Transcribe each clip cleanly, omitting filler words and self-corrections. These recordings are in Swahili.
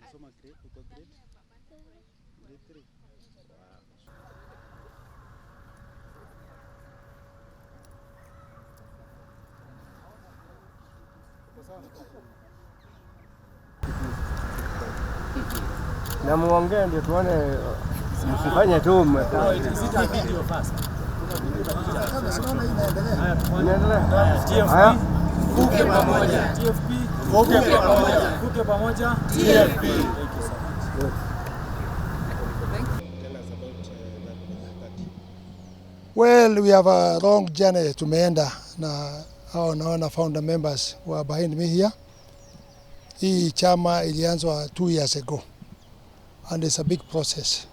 Unasoma grade, uko grade? Grade 3. Na muongee ndio tuone, msifanye tu video fast. Haya, Kuke pamoja. TFP. Kuke pamoja. Kuke pamoja. TFP. Thank you so much. Tell us about that party. Well, we have a long journey tumeenda na hao naona founder members were behind me here. Hii chama ilianzwa 2 years ago and it's a big process.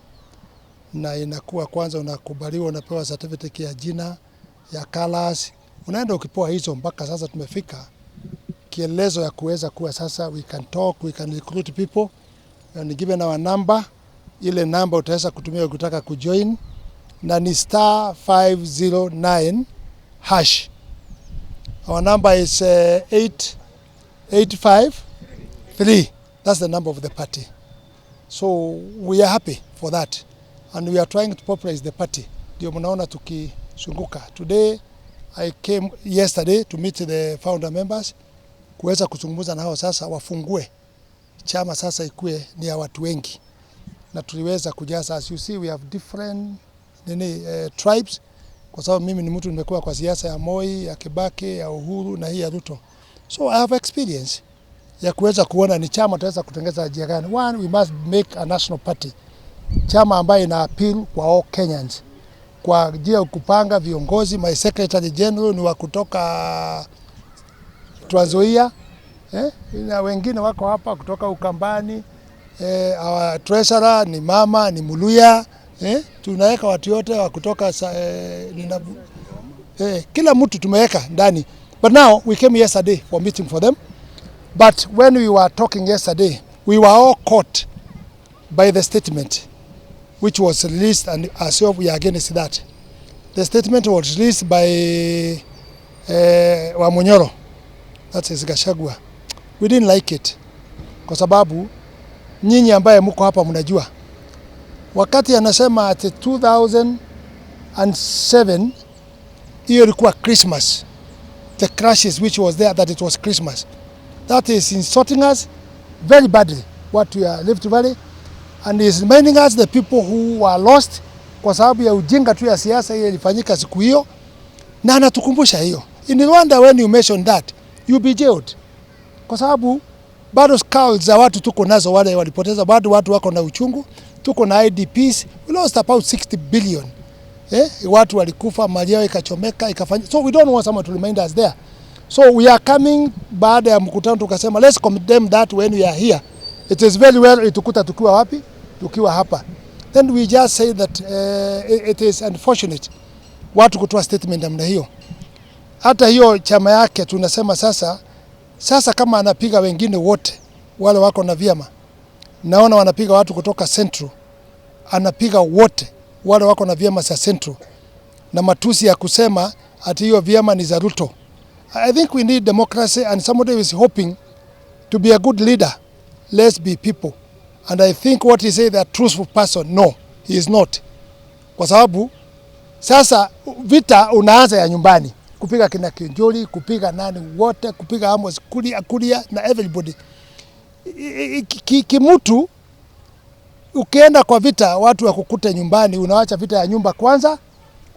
Na inakuwa kwanza unakubaliwa, unapewa certificate ya jina, ya colors. Unaenda ukipewa hizo mpaka sasa tumefika kielezo ya kuweza kuwa sasa we can talk, we can recruit people. And given our number, ile number utaweza kutumia ukitaka kujoin. Na ni *509#. Our number is 8853. That's the number of the party. So we are happy for that. And we are trying to popularize the party. Ndio mnaona tukisunguka. Today I came yesterday to meet the founder members. Kuweza kuzungumza na hao sasa wafungue chama sasa ikue ni ya watu wengi. Na tuliweza kujaza, as you see we have different tribes, kwa sababu mimi ni mtu nimekuwa kwa siasa ya Moi, ya Kibaki, ya Uhuru na hii ya Ruto. So I have experience ya kuweza kuona ni chama tutaweza kutengeneza njia gani. One, we must make a national party. Chama ambayo ina appeal kwa all Kenyans. Kwa njia kupanga viongozi, my secretary general ni wa kutoka Trans Nzoia, na wengine wako hapa kutoka Ukambani, our treasurer ni mama, ni Muluya, tunaweka watu yote wa kutoka kila mtu tumeweka ndani. But now we came yesterday for meeting for them. But when we were talking yesterday, we were all caught by the statement which was released, and ourselves we are against that. The statement was released by Wamunyoro, that is Gachagua. We didn't like it kwa sababu nyinyi ambaye mko hapa mnajua wakati anasema at 2007 hiyo ilikuwa Christmas, the crashes which was there, that it was Christmas. That is insulting us very badly what we are Rift Valley, and is reminding us the people who were lost kwa sababu ya ujinga tu ya siasa ile ilifanyika siku hiyo, na anatukumbusha hiyo. In Rwanda when you mention that you be jailed kwa sababu bado skulls za watu tuko nazo, wale walipoteza, bado watu wako na uchungu. Tuko na IDPs, we lost about 60 billion. Watu walikufa, mali yao ikachomeka, ikafanya. So we don't want someone to remind us there. So we are coming baada ya mkutano tukasema let's condemn that when we are here. It is very well itukuta tukiwa wapi? Tukiwa hapa. Then we just say that it is unfortunate watu kutoa statement namna hiyo. Hata hiyo chama yake tunasema sasa kama anapiga wengine wote wale wako na vyama, naona wanapiga watu kutoka Central, anapiga wote wale wako na vyama za Central, na matusi ya kusema ati hiyo vyama ni za Ruto. I think we need democracy, and somebody who is hoping to be a good leader. Let's be people. And I think what he say, that truthful person, no, he is not. Kwa sababu sasa vita unaanza ya nyumbani, kupiga kina Kinjoli, kupiga nani wote, kupiga Amos Kuria na everybody. Kimutu ukienda kwa vita watu wakukute nyumbani, unawacha vita ya nyumba kwanza,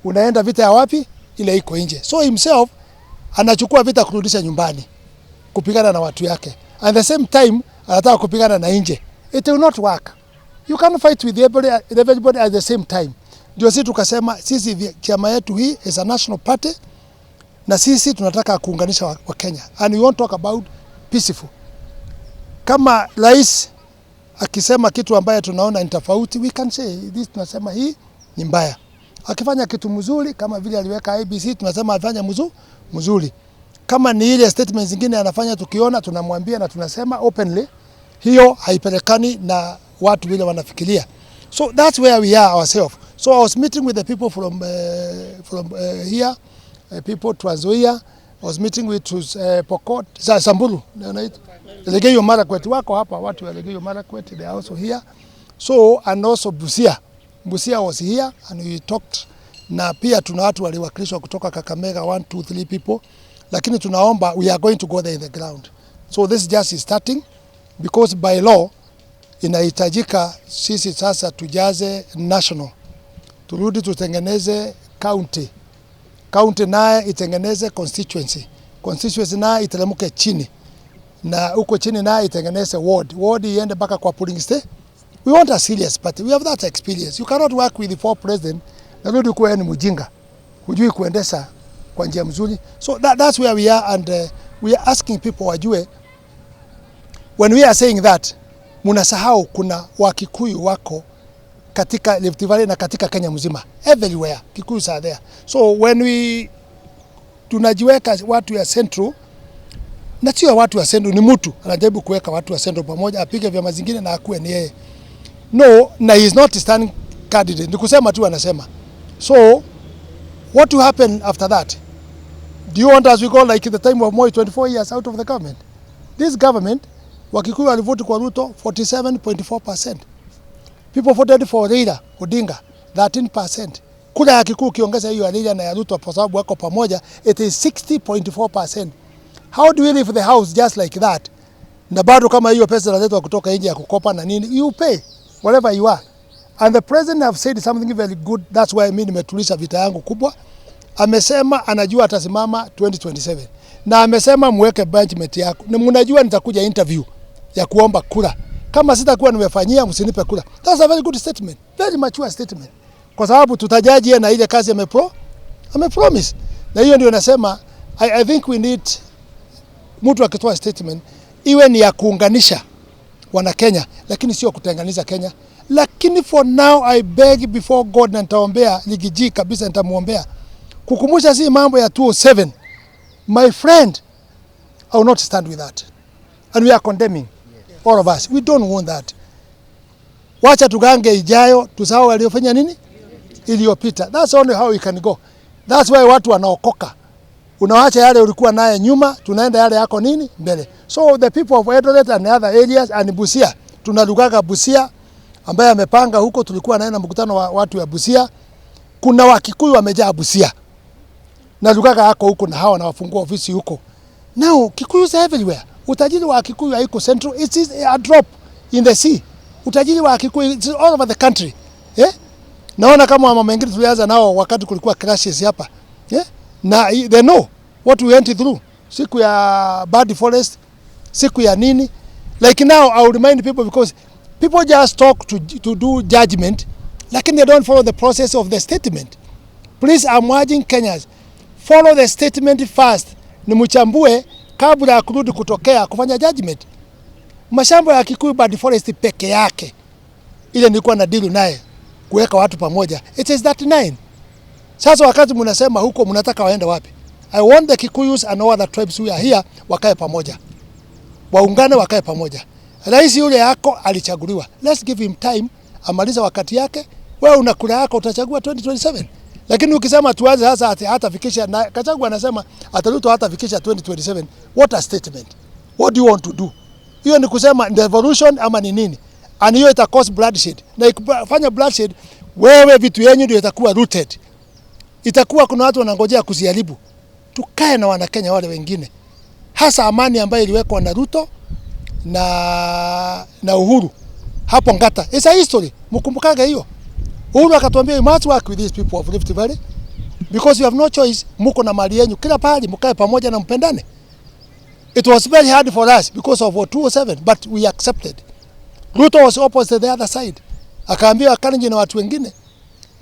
unaenda vita ya wapi? Ile iko nje. So himself anachukua vita kurudisha nyumbani, kupigana na watu yake. At the same time anataka kupigana na nje. It will not work. You can't fight with everybody at the same time. Ndio sisi tukasema sisi chama yetu hii is a national party, na sisi tunataka kuunganisha wa Kenya, and we want to talk about peaceful. Kama rais akisema kitu ambaye tunaona ni tofauti, we can say this, tunasema hii ni mbaya. Akifanya kitu mzuri kama vile aliweka IBC, tunasema afanya mzuri. Kama ni ile statement zingine anafanya tukiona, tunamwambia na tunasema openly hiyo haipelekani na watu vile wanafikiria. So that's where we are ourselves. So I was meeting with the people from here, people Trans Nzoia. I was meeting with Pokot, Samburu, Elgeyo Marakwet wako hapa, watu wa Elgeyo Marakwet, they are also here. So and also Busia was here and we talked, na pia tuna watu waliwakilishwa kutoka Kakamega 1, 2, 3 people, lakini tunaomba we are going to go there in the ground. So this just is starting because by law inahitajika sisi sasa tujaze national, turudi tutengeneze county naye itengeneze constituency naye iteremke chini, na huko chini naye itengeneze ward iende mpaka kwa polling station. We want a serious party. We have that experience. You cannot work with the 4 president na rudi kuwa ni mjinga, hujui kuendesha kwa njia mzuri. So that's where we are, and we are asking people wajue, when we are saying that, munasahau kuna Wakikuyu wako katika Rift Valley na katika Kenya mzima, everywhere Kikuyu are there. So when we tunajiweka watu ya Central, na sio watu wa Central, ni mtu anajaribu kuweka watu wa Central pamoja, apige vyama zingine na akuwe ni yeye. No, na he is not standing candidate. Ni kusema tu anasema. So what will happen after that? Do you want us to go like the time of Moi, 24 years out of the government? This government, Wakikuyu walivote kwa Ruto 47.4%. People voted for Raila Odinga 13%. Kura ya Kikuyu kiongeza hiyo ya Raila na ya Ruto kwa sababu wako pamoja, it is 60.4%. How do we leave the house just like that? Na bado kama hiyo pesa inaletwa kutoka nje ya kukopa na nini, you pay whatever you are. And the president have said something very good. That's why mimi nimetulisha vita yangu kubwa. Amesema anajua atasimama 2027. Na amesema muweke benchmark yako. Na mnajua nitakuja interview ya kuomba kura. Kama sitakuwa nimefanyia msinipe kura. That's a very good statement. Very mature statement. Kwa sababu tutajaji na ile kazi amepromise. Na hiyo ndio nasema I think we need mtu akitoa statement iwe ni ya kuunganisha wana Kenya, lakini sio kutenganisha Kenya. Lakini for now I beg before God, na nitaombea Ligiji kabisa, nitamuombea kukumbusha si mambo ya 207. My friend, I will not stand with that, and we are condemning all of us. We don't want that. Wacha tugange ijayo, tusahau waliofanya nini iliyopita. That's only how we can go. That's why watu wanaokoka. Unawaacha yale ulikuwa naye nyuma, tunaenda yale yako nini mbele. So the people of Eldoret and other areas and Busia, tunalugaga Busia ambaye amepanga huko, tulikuwa naenda mkutano wa watu wa Busia. Kuna Wakikuyu wamejaa Busia. Na lugaga yako huko na hawa na wafungua ofisi huko. Now Kikuyu is everywhere. Utajiri wa Kikuyu haiko Central, it is a drop in the sea. Utajiri wa Kikuyu is all over the country. Naona kama mama mengine tulianza nao wakati kulikuwa crashes hapa. Na they know what we went through. Siku ya bad forest, siku ya nini. Like now I will remind people, because people just talk to do judgment, lakini they don't follow the process of the statement. Please, I'm urging Kenyans, follow the statement first. Ni mchambue kabla ya kurudi kutokea kufanya judgment. Mashamba ya Kikuyu bad forest peke yake, ile nilikuwa na deal naye kuweka watu pamoja, it is 39. Sasa wakati mnasema huko mnataka waende wapi? I want the Kikuyus and all other tribes who are here wakae pamoja. Waungane wakae pamoja. Rais yule yako alichaguliwa. Let's give him time amaliza wakati yake. Wewe una kura yako utachagua 2027. Lakini ukisema tuanze sasa hatafikisha, na Kachagua anasema ataruto hatafikisha 2027. What a statement. What do you want to do? Hiyo ni kusema devolution ama ni nini? And hiyo ita cause bloodshed. Na ikifanya bloodshed, wewe vitu yenyu ndio itakuwa rooted. Itakuwa kuna watu wanangojea kuziharibu. Tukae na Wanakenya wale wengine. Hasa amani ambayo iliwekwa na Ruto na Uhuru hapo Ngata. It's a history. Mkumbukage hiyo. Uhuru akatuambia you must work with these people of Rift Valley because you have no choice. Muko na mali yenu kila pahali, mkae pamoja na mpendane. It was very hard for us because of 207, but we accepted. Ruto was opposite the other side. Akaambia Wakalenjin na watu wengine,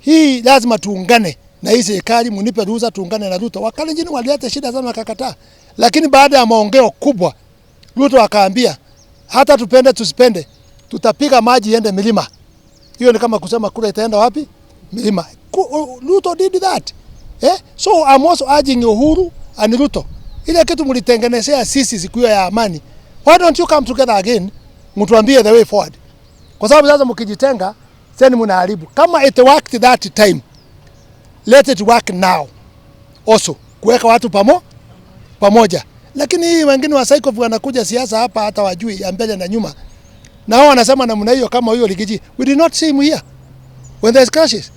hii lazima tuungane na hii serikali, munipe ruhusa tuungane na Ruto. Wakalenjin walileta shida sana wakakataa. Lakini baada ya maongeo kubwa, Ruto akaambia hata tupende tusipende, tutapiga maji iende milima. Hiyo ni kama kusema kura itaenda wapi? Milima. Ruto did that. So I'm also urging Uhuru and Ruto, ile kitu mlitengenezea sisi siku ya amani, why don't you come together again, mtuambie the way forward. Kwa sababu sasa mkijitenga, sasa mnaharibu. Kama it worked that time, let it work now also. Kuweka watu pamoja. Lakini hii wengine wa psycho wanakuja siasa hapa hata wajui ya mbele na nyuma. Na wao wanasema namna hiyo kama huyo Ligiji. We did not see him here when there's crashes.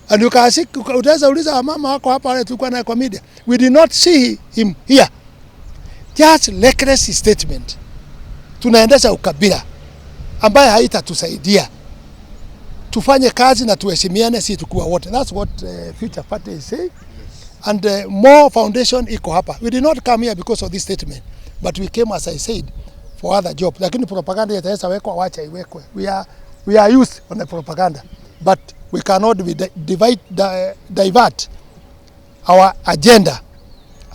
And you can see, utaweza uliza mama wako hapa wale tulikuwa naye kwa media. We did not see him here. Just reckless statement. Tunaendesha ukabila ambaye haitatusaidia. Tufanye kazi na tuheshimiane, si tukua wote. That's what Future Party is saying. And more foundation iko hapa. We did not come here because of this statement, but we came, as I said, for other job. Lakini propaganda itaweza wekwa, wacha iwekwe. We are used on the propaganda, but we cannot divert our agenda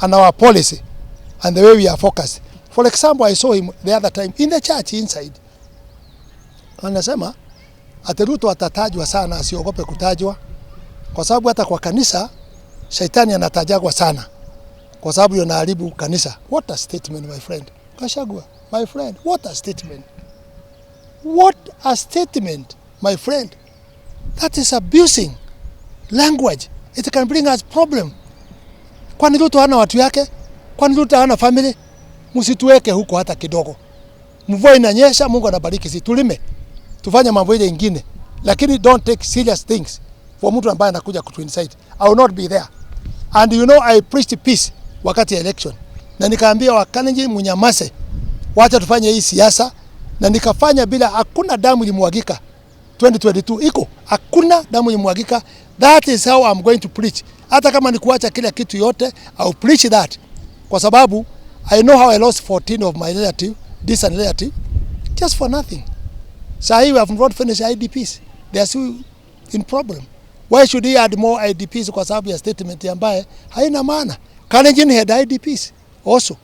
and our policy and the way we are focused. For example, I saw him the other time in the church inside. Anasema ati Ruto atatajwa sana, asiogope kutajwa, kwa sababu hata kwa kanisa Shaitani anatajagwa sana, kwa sababu yanaharibu kanisa. What a statement, my friend. Gachagua, my friend, what a statement. What a statement, my friend. That is abusing language. It can bring us problem. Kwani Ruto hana watu yake? Kwani Ruto hana family? Msituweke huko hata kidogo. Mvua inanyesha, Mungu anabariki, si tulime. Tufanye mambo ile ingine. Lakini don't take serious things for mtu ambaye anakuja kutuincite. I will not be there. And you know, I preached peace wakati ya election. Na nikaambia Wakalenjin munyamase, wacha tufanye hii siasa, na nikafanya bila, hakuna damu ilimwagika. 2022 iko, hakuna damu ilimwagika. That is how I'm going to preach. Hata kama ni kuacha kila kitu yote, I'll preach that. Kwa sababu I know how I lost 14 of my relative, distant relative, just for nothing. So we have not finished IDPs. They are still in problem. Why should he add more IDPs kwa sababu ya statement ambaye haina maana? Kalenjin had IDPs also.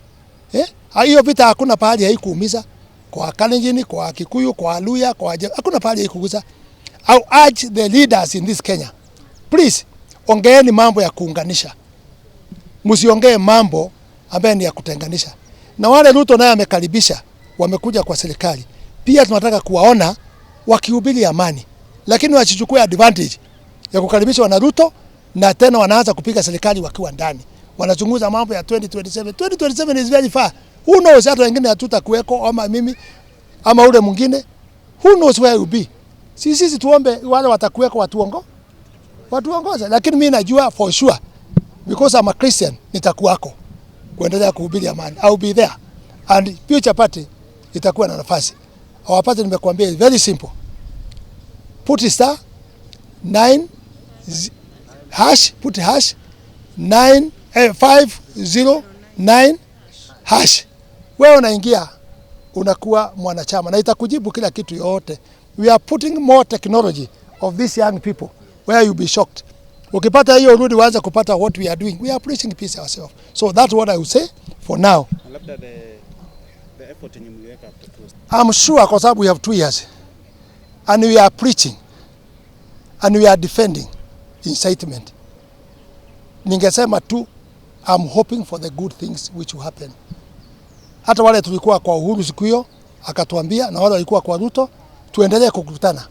Hiyo vita hakuna pahali haikuumiza. Kwa Kalenjin, kwa Kikuyu, kwa Luya, kwa hakuna pahali haikuguza. I urge the leaders in this Kenya, please, ongeeni mambo ya kuunganisha. Msiongee mambo ambaye ni ya kutenganisha. Na wale Ruto naye amekaribisha, wamekuja kwa serikali. Pia tunataka kuwaona wakihubiri amani. Lakini wasichukue advantage ya kukaribishwa na Ruto na tena wanaanza kupiga serikali wakiwa ndani. Wanachunguza mambo ya 2027. 2027 is very far. Who knows, hata wengine hatutakuweko ama mimi ama ule mwingine. Who knows where you be. Sisi tuombe wale watakuweko watuongoze. Lakini mimi najua for sure, because I'm a Christian, nitakuwako kuendelea kuhubiri amani. I will be there. And Future Party itakuwa na nafasi. Our party, nimekuambia, is very simple. Put star 9 hash, put hash 509 hash. Wewe unaingia, unakuwa mwanachama na itakujibu kila kitu yote. We are putting more technology of these young people where you be shocked. Ukipata hiyo urudi waanze kupata what we are doing. We are preaching peace ourselves. So that's what I will say for now. Labda the effort yenye mliweka after post. I'm sure kwa sababu we have 2 years and we are preaching and we are defending incitement. Ningesema tu, I'm hoping for the good things which will happen. Hata wale tulikuwa kwa Uhuru siku hiyo akatuambia, na wale walikuwa kwa Ruto, tuendelee kukutana.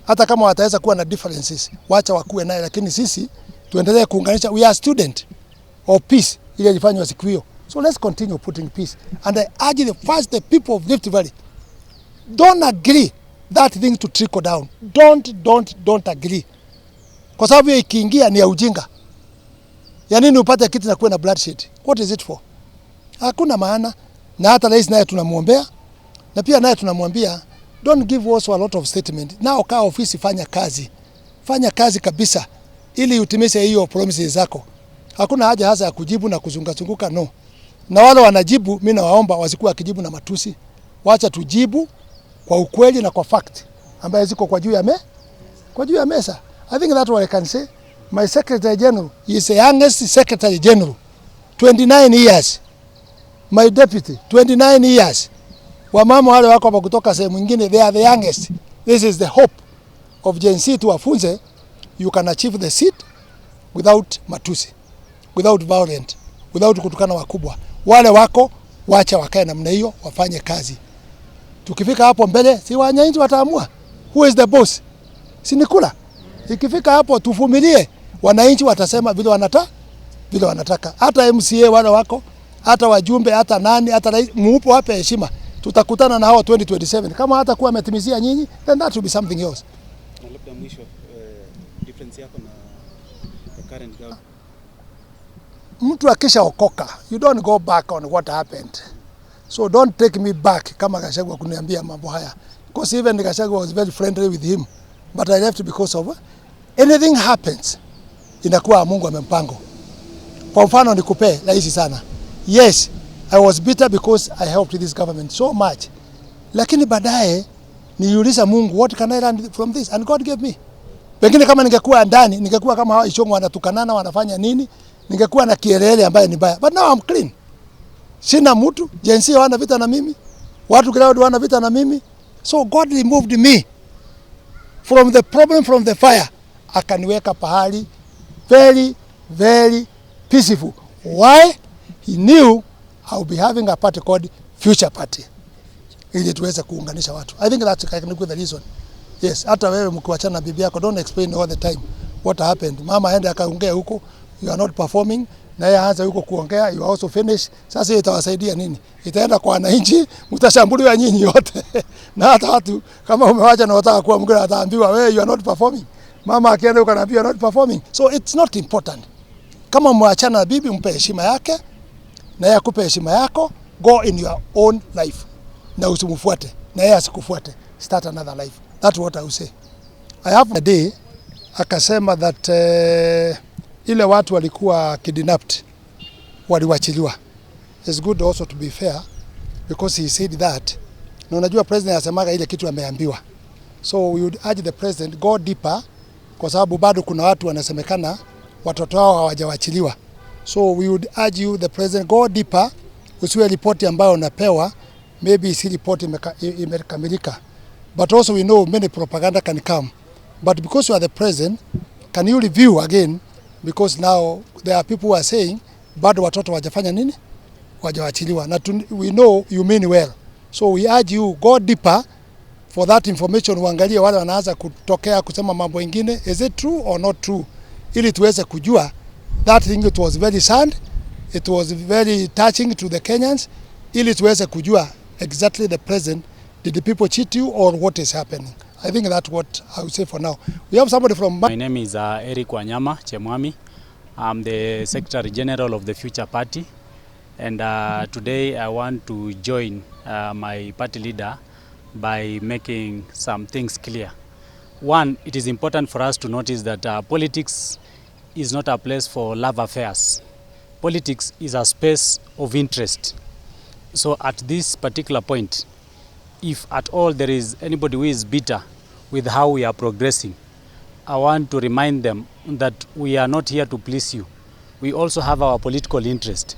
Hata kama wataweza kuwa na differences, wacha wakuwe naye, lakini sisi tuendelee kuunganisha. We are student of peace ile ilifanywa siku hiyo. So let's continue putting peace. And I urge the people of Rift Valley, don't agree that thing to trickle down. Don't agree. Kwa sababu hiyo ikiingia ni ya ujinga. Ya nini upate kitu na kuwe na bloodshed? What is it for? Hakuna maana. Na hata rais naye tunamuombea. Na pia naye tunamwambia, don't give also a lot of statement. Nao kaa ofisi, fanya kazi. Fanya kazi kabisa ili utimishe hiyo promises zako. Hakuna haja hasa ya kujibu na kuzunguka, no. Na wale wanajibu, mimi nawaomba wasikuwa kijibu na matusi. Wacha tujibu kwa ukweli na kwa fact ambaye ziko kwa juu ya mesa. I think that's what I can say. My Secretary General is the youngest Secretary General, 29 years. My deputy, 29 years. Wamama wale wako hapa kutoka sehemu nyingine, they are the youngest. This is the hope of Gen Z, tuwafunze you can achieve the seat without matusi, without violent, without kutukana wakubwa. Wale wako wacha wakae namna hiyo, wafanye kazi. Tukifika hapo mbele, si wananchi wataamua who is the boss. Si nikula. Ikifika hapo tuvumilie, wananchi watasema vile wanataka. Hata MCA wale wako hata wajumbe, hata nani, hata rais, muupo wape heshima. Tutakutana na hao 2027. Kama hata kuwa ametimizia nyinyi, then that will be something else. Na labda mwisho, difference yako na the current government. Mtu akisha okoka, you don't go back on what happened. So don't take me back kama Gachagua kuniambia mambo haya. Because even Gachagua was very friendly with him. But I left because of anything happens. Inakuwa Mungu amempango. Kwa mfano nikupe rahisi sana. Yes, I was bitter because I helped this government so much. Lakini baadaye niuliza Mungu, what can I learn from this? And God gave me. Pengine kama ningekuwa ndani, ningekuwa kama hao Ishongo wanatukanana, wanafanya nini? Ningekuwa na kielele ambaye ni baya. But now I'm clean. Sina mtu, jensi wana vita na mimi. Watu crowd wana vita na mimi. So God removed me from the problem, from the fire. Akaniweka pahali very, very peaceful. Why? He knew I would be having a party called Future Party. Ili tuweze kuunganisha watu. I think that's the reason. Yes, hata wewe mkiwachana na bibi yako, don't explain all the time what happened. Mama aende akaongea huko, you are not performing, na yeye aanze huko kuongea, you are also finished. Sasa itawasaidia nini? Itaenda kwa wananchi, mtashambuliwa nyinyi yote. Na hata watu kama umewacha na unataka kuwa mgeni ataambiwa wewe you are not performing. Mama akienda huko anaambiwa you are not performing. So it's not important. Kama mwachana na bibi, mpe heshima yake, na yeye akupe heshima yako, go in your own life. Na usimfuate, na yeye asikufuate. Start another life. That's what I will say. I have a day akasema that ile watu walikuwa kidnapped waliwachiliwa. It's good also to be fair because he said that. Na unajua president asemaga ile kitu ameambiwa. So we would urge the president go deeper kwa sababu bado kuna watu wanasemekana watoto wao hawajawachiliwa. So we would urge you the president go deeper, usiwe ripoti ambayo unapewa maybe si ripoti imekamilika. But also we know many propaganda can come. But because you are the president, can you review again? Because now there are people who are saying, bado watoto wajafanya nini? Wajawachiliwa. Na we know you mean well. So we urge you, go deeper for that information. Uangalie wale wanaanza kutokea kusema mambo ingine. Is it true or not true? Ili tuweze kujua. That thing, it was very sad. It was very touching to the Kenyans. Ili tuweze kujua exactly the president. Did the people cheat you or what is happening? I think that's what I would say for now. We have somebody from... My name is Eric Wanyama Chemwami. I'm the Secretary General of the Future Party. And today I want to join my party leader by making some things clear. One, it is important for us to notice that politics is not a place for love affairs. Politics is a space of interest. So at this particular point, if at all there is anybody who is bitter with how we are progressing, I want to remind them that we are not here to please you. We also have our political interest.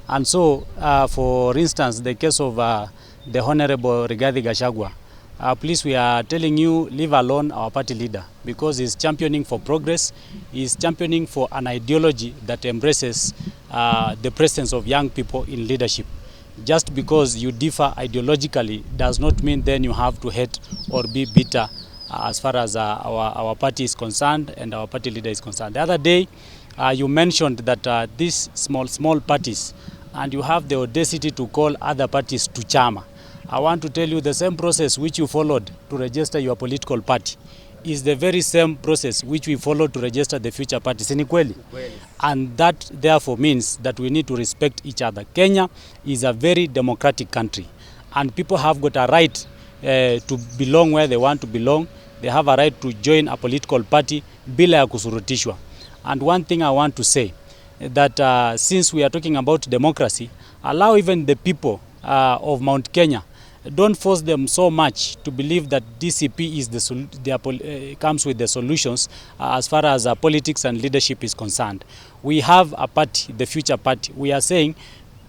And so, for instance, the case of the Honorable Rigathi Gachagua, please, we are telling you, leave alone our party leader, because he's championing for progress, he's championing for an ideology that embraces the presence of young people in leadership. Just because you differ ideologically does not mean then you have to hate or be bitter as far as our party is concerned and our party leader is concerned. The other day, you mentioned that these small parties, and you have the audacity to call other parties to chama. I want to tell you the same process which you followed to register your political party is the very same process which we followed to register the Future Party. Sini kweli? And that therefore means that we need to respect each other. Kenya is a very democratic country, and people have got a right to belong where they want to belong. They have a right to join a political party bila ya kusurutishwa. And one thing I want to say, that since we are talking about democracy, allow even the people of Mount Kenya, don't force them so much to believe that DCP is comes with the solutions as far as politics and leadership is concerned. We have a party, the Future Party. We are saying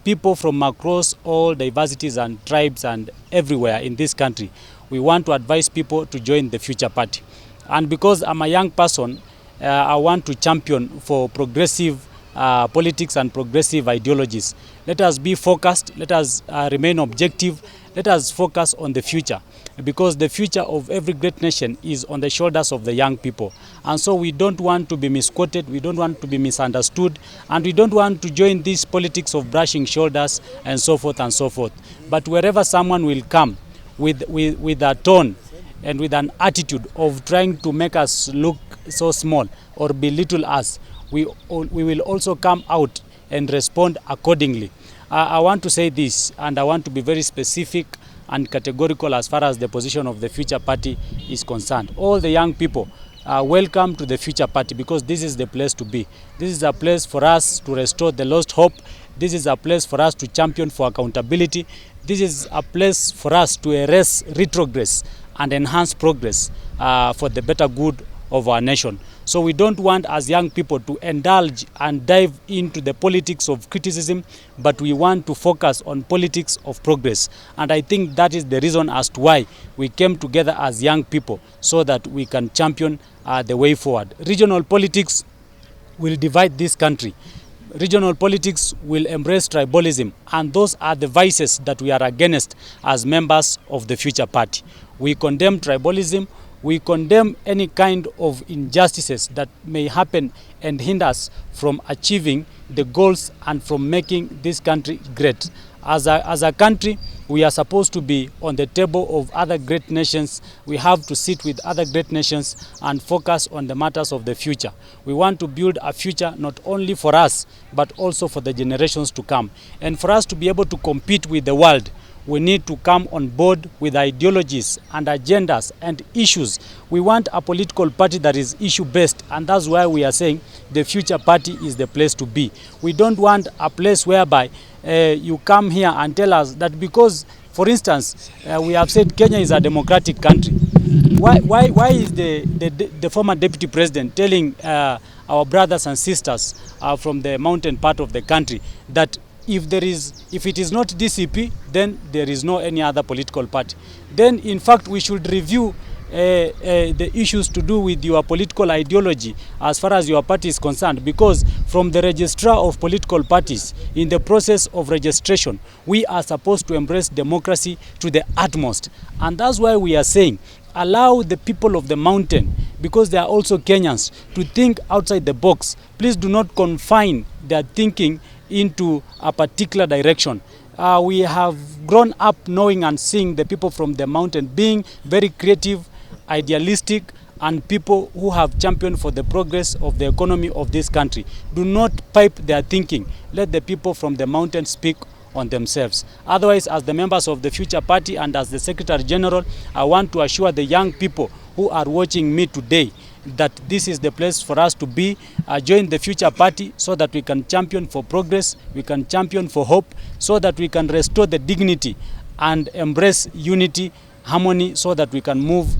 people from across all diversities and tribes and everywhere in this country, we want to advise people to join the Future Party. And because I'm a young person, I want to champion for progressive politics and progressive ideologies. Let us be focused, let us remain objective, let us focus on the future, because the future of every great nation is on the shoulders of the young people. And so we don't want to be misquoted, we don't want to be misunderstood, and we don't want to join this politics of brushing shoulders and so forth and so forth. But wherever someone will come with a tone and with an attitude of trying to make us look so small or belittle us, we will also come out and respond accordingly. I want to say this, and I want to be very specific and categorical as far as the position of the Future Party is concerned. All the young people are welcome to the Future Party, because this is the place to be. This is a place for us to restore the lost hope. This is a place for us to champion for accountability. This is a place for us to erase retrogress and enhance progress for the better good of our nation. So we don't want, as young people, to indulge and dive into the politics of criticism, but we want to focus on politics of progress. And I think that is the reason as to why we came together as young people, so that we can champion the way forward. Regional politics will divide this country. Regional politics will embrace tribalism, and those are the vices that we are against as members of the Future Party. We condemn tribalism. We condemn any kind of injustices that may happen and hinder us from achieving the goals and from making this country great. As a country, we are supposed to be on the table of other great nations. We have to sit with other great nations and focus on the matters of the future. We want to build a future not only for us, but also for the generations to come. And for us to be able to compete with the world, we need to come on board with ideologies and agendas and issues. We want a political party that is issue-based, and that's why we are saying the Future Party is the place to be. We don't want a place whereby you come here and tell us that because, for instance, we have said Kenya is a democratic country. Why is the former deputy president telling our brothers and sisters from the mountain part of the country that if it is not DCP, then there is no any other political party? Then, in fact, we should review the issues to do with your political ideology as far as your party is concerned, because from the registrar of political parties, in the process of registration, we are supposed to embrace democracy to the utmost. And that's why we are saying, allow the people of the mountain, because they are also Kenyans, to think outside the box. Please do not confine their thinking into a particular direction. We have grown up knowing and seeing the people from the mountain being very creative, idealistic, and people who have championed for the progress of the economy of this country. Do not pipe their thinking. Let the people from the mountain speak on themselves. Otherwise, as the members of the Future Party and as the Secretary General, I want to assure the young people who are watching me today that this is the place for us to be. Join the Future Party so that we can champion for progress, we can champion for hope, so that we can restore the dignity and embrace unity, harmony, so that we can move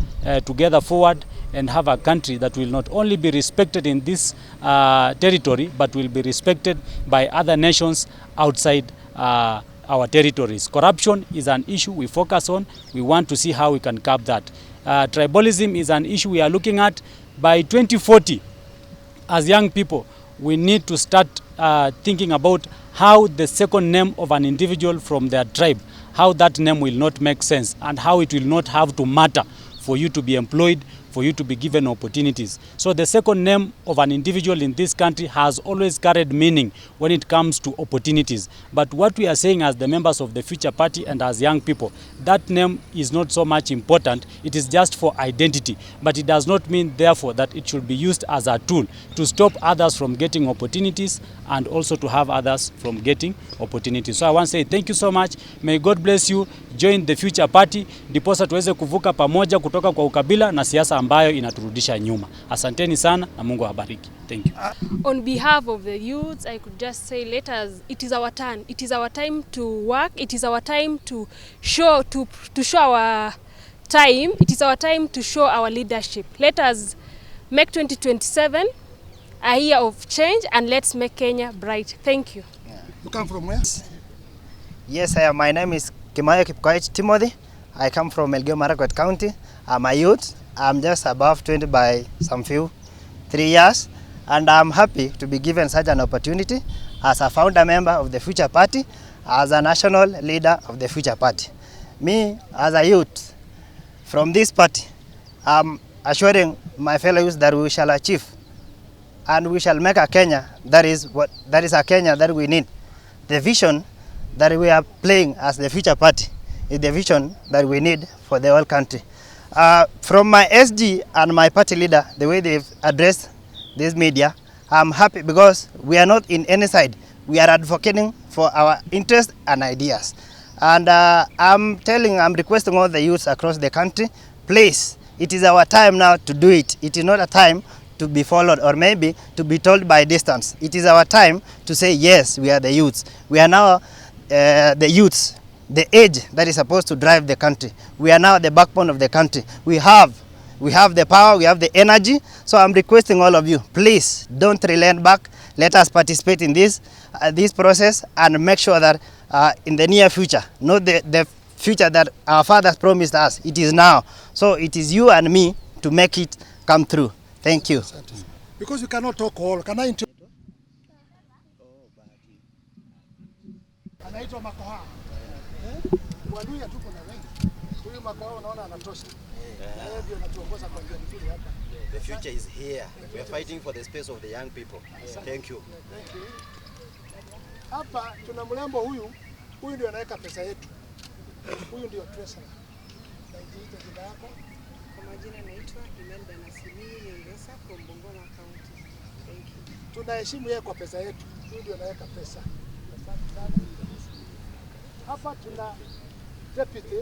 together forward and have a country that will not only be respected in this territory, but will be respected by other nations outside our territories. Corruption is an issue we focus on. We want to see how we can curb that. Tribalism is an issue we are looking at. By 2040, as young people, we need to start thinking about how the second name of an individual from their tribe, how that name will not make sense, and how it will not have to matter for you to be employed, for you to be given opportunities. So the second name of an individual in this country has always carried meaning when it comes to opportunities. But what we are saying as the members of the Future Party and as young people, that name is not so much important. It is just for identity. But it does not mean, therefore, that it should be used as a tool to stop others from getting opportunities and also to have others from getting opportunities. So I want to say thank you so much. May God bless you. Join the Future Party, ndiposa tuweze kuvuka pamoja kutoka kwa ukabila na siasa ambayo inaturudisha nyuma. Asanteni sana na Mungu awabariki. Thank you. On behalf of the youths, I could just say, it is our turn. It is our time to work. It is our time to show our time. It is our time to show our leadership. Let us make 2027 a year of change, and let's make Kenya bright. Thank you. You come from where? Yes, my name is Kimayo Kipkoech Timothy. I come from Elgeyo Marakwet County. I'm a youth. I'm just above 20 by some 3 years. and I'm happy to be given such an opportunity as a founder member of the Future Party, as a national leader of the Future Party. Me, as a youth from this party, I'm assuring my fellow youth that we shall achieve and we shall make a Kenya that is a Kenya that we need. The vision that we are playing as the Future Party is the vision that we need for the whole country. From my SG and my party leader, the way they've addressed this media, I'm happy because we are not in any side. We are advocating for our interests and ideas. And I'm requesting all the youths across the country, please, it is our time now to do it. It is not a time to be followed or maybe to be told by distance. It is our time to say, yes, we are the youths. We are now the youths, the age that is supposed to drive the country. We are now the backbone of the country. We have the power, we have the energy. So I'm requesting all of you, please don't relent back. Let us participate in this process and make sure that in the near future, not the future that our fathers promised us, it is now. So it is you and me to make it come through. Thank you. Because we cannot talk all. Can I interrupt? Anaitwa Makoha. Waluya tuko na wengi. Huyu Makoha unaona anatosha. Yeye ndio anatuongoza kwa njia nzuri hapa. The future is here. We are fighting for the space of the young people. Thank you. Thank you. Hapa tuna mlembo huyu ndio anaweka pesa yetu. Huyu ndio treasurer. Najiita jina yako? Kwa majina naitwa Imelda Nasimi Nyongesa from Bungoma County. Thank you. Tunaheshimu yeye kwa pesa yetu. Huyu ndio anaweka pesa. Hapa tuna deputy